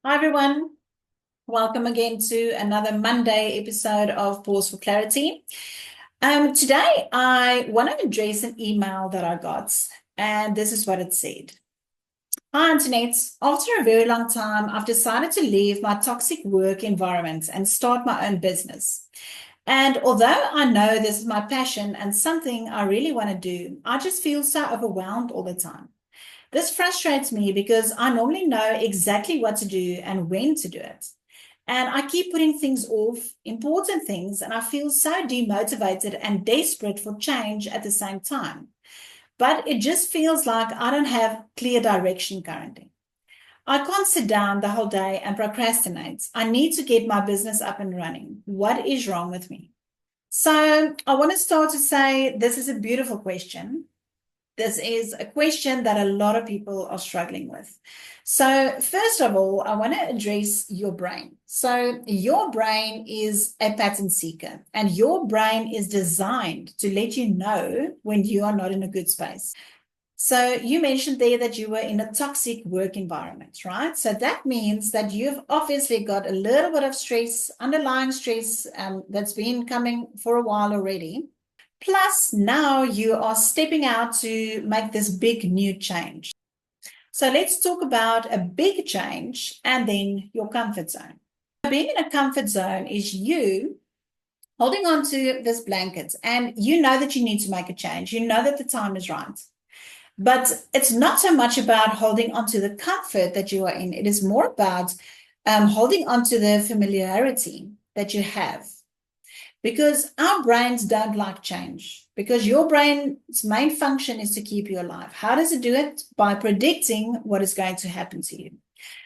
Hi, everyone. Welcome again to another Monday episode of Pause for Clarity. Today, I want to address an email that I got, and this is what it said. Hi, Antoinette. After a very long time, I've decided to leave my toxic work environment and start my own business. And although I know this is my passion and something I really want to do, I just feel so overwhelmed all the time. This frustrates me because I normally know exactly what to do and when to do it. And I keep putting things off, important things, and I feel so demotivated and desperate for change at the same time. But it just feels like I don't have clear direction currently. I can't sit down the whole day and procrastinate. I need to get my business up and running. What is wrong with me? So I want to start to say this is a beautiful question. This is a question that a lot of people are struggling with. So, first of all, I want to address your brain. So, your brain is a pattern seeker, and your brain is designed to let you know when you are not in a good space. So, you mentioned there that you were in a toxic work environment, right? So, that means that you've obviously got a little bit of stress, underlying stress that's been coming for a while already. Plus, now you are stepping out to make this big new change. So, let's talk about a big change and then your comfort zone. Being in a comfort zone is you holding on to this blanket, and you know that you need to make a change. You know that the time is right. But it's not so much about holding on to the comfort that you are in, it is more about holding on to the familiarity that you have. Because our brains don't like change, because your brain's main function is to keep you alive. How does it do it? By predicting what is going to happen to you.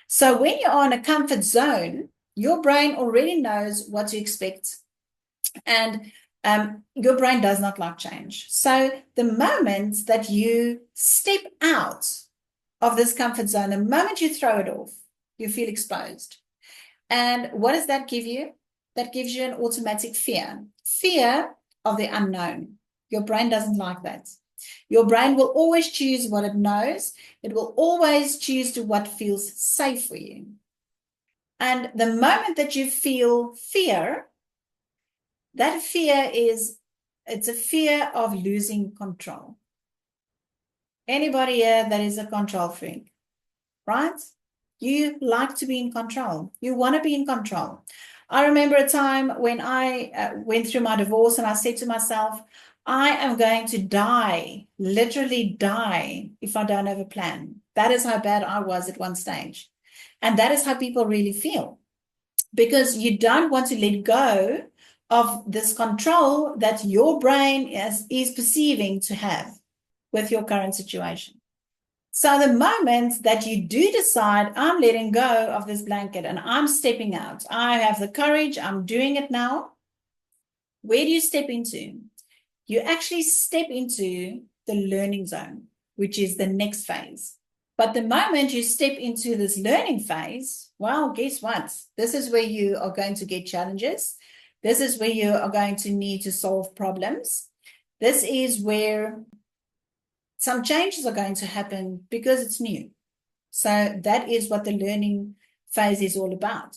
So when you're in a comfort zone, your brain already knows what to expect, and your brain does not like change. So the moment that you step out of this comfort zone, the moment you throw it off, you feel exposed. And what does that give you? That gives you an automatic fear of the unknown. Your brain doesn't like that. Your brain will always choose what it knows. It will always choose to what feels safe for you. And the moment that you feel fear, that fear it's a fear of losing control. Anybody here that is a control freak, right? You like to be in control. You want to be in control. I remember a time when I went through my divorce and I said to myself, I am going to die, literally die, if I don't have a plan. That is how bad I was at one stage. And that is how people really feel, because you don't want to let go of this control that your brain is perceiving to have with your current situation. So the moment that you do decide, I'm letting go of this blanket and I'm stepping out, I have the courage, I'm doing it now, where do you step into? You actually step into the learning zone, which is the next phase. But the moment you step into this learning phase, well, guess what? This is where you are going to get challenges. This is where you are going to need to solve problems. This is where some changes are going to happen because it's new. So that is what the learning phase is all about.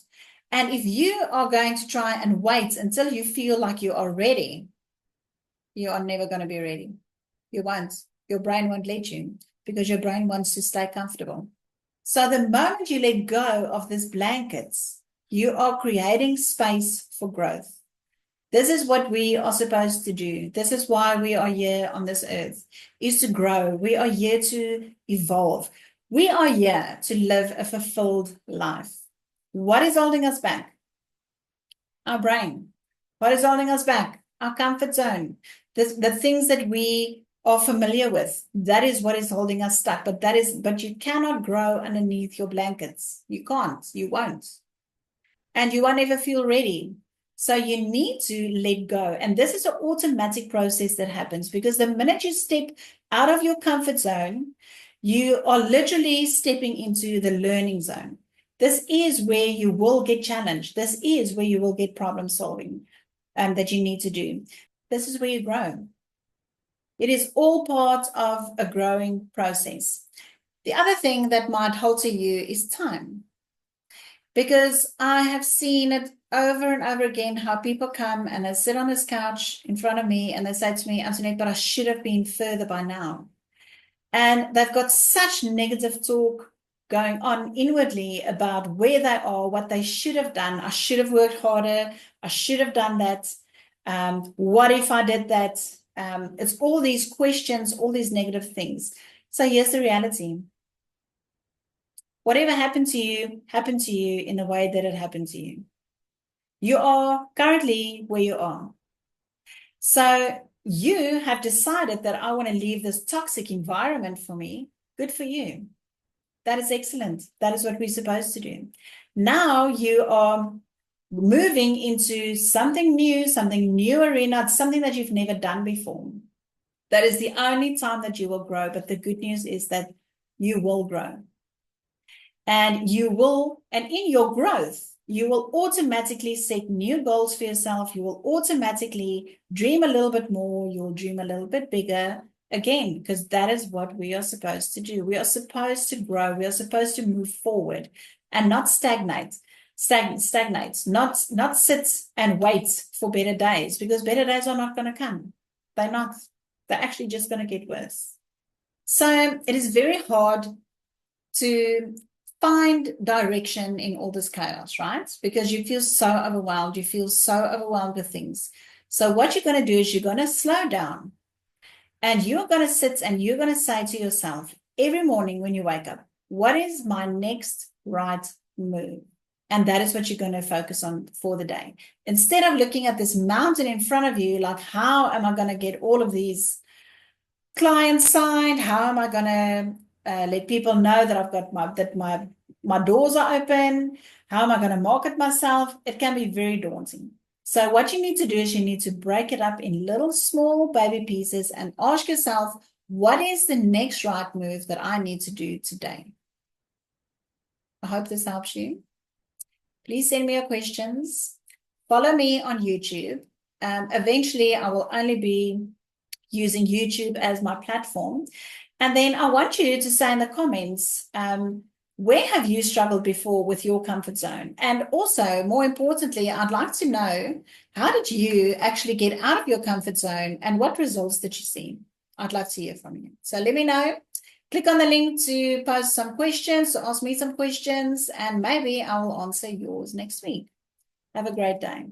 And if you are going to try and wait until you feel like you are ready, you are never going to be ready. You won't. Your brain won't let you, because your brain wants to stay comfortable. So the moment you let go of this blankets, you are creating space for growth. This is what we are supposed to do. This is why we are here on this earth, is to grow. We are here to evolve. We are here to live a fulfilled life. What is holding us back? Our brain. What is holding us back? Our comfort zone. The things that we are familiar with. That is what is holding us stuck. But you cannot grow underneath your blankets. You can't. You won't. And you won't ever feel ready. So you need to let go. And this is an automatic process that happens, because the minute you step out of your comfort zone, you are literally stepping into the learning zone. This is where you will get challenged. This is where you will get problem solving that you need to do. This is where you grow. It is all part of a growing process. The other thing that might halter you is time. because I have seen it over and over again how people come and they sit on this couch in front of me and they say to me, Antoinette, but I should have been further by now. And they've got such negative talk going on inwardly about where they are, what they should have done. I should have worked harder. I should have done that. What if I did that? It's all these questions, all these negative things. So here's the reality. Whatever happened to you in the way that it happened to you. You are currently where you are. So you have decided that I want to leave this toxic environment for me. Good for you. That is excellent. That is what we're supposed to do. Now you are moving into something new arena, something that you've never done before. That is the only time that you will grow. But the good news is that you will grow. And in your growth, you will automatically set new goals for yourself. You will automatically dream a little bit more. You'll dream a little bit bigger. Again, because that is what we are supposed to do. We are supposed to grow. We are supposed to move forward and not stagnate, not sit and wait for better days, because better days are not going to come. They're not. They're actually just going to get worse. So it is very hard to find direction in all this chaos, right? Because you feel so overwhelmed. You feel so overwhelmed with things. So what you're going to do is you're going to slow down. And you're going to sit and you're going to say to yourself every morning when you wake up, what is my next right move? And that is what you're going to focus on for the day. Instead of looking at this mountain in front of you, like, how am I going to get all of these clients signed? How am I going to let people know that I've got my doors are open? How am I going to market myself? It can be very daunting. So what you need to do is you need to break it up in little small baby pieces and ask yourself, what is the next right move that I need to do today? I hope this helps you. Please send me your questions. Follow me on YouTube. Eventually, I will only be using YouTube as my platform. And then I want you to say in the comments, where have you struggled before with your comfort zone? And also, more importantly, I'd like to know, how did you actually get out of your comfort zone and what results did you see? I'd love to hear from you. So let me know. Click on the link to post some questions, to ask me some questions, and maybe I will answer yours next week. Have a great day.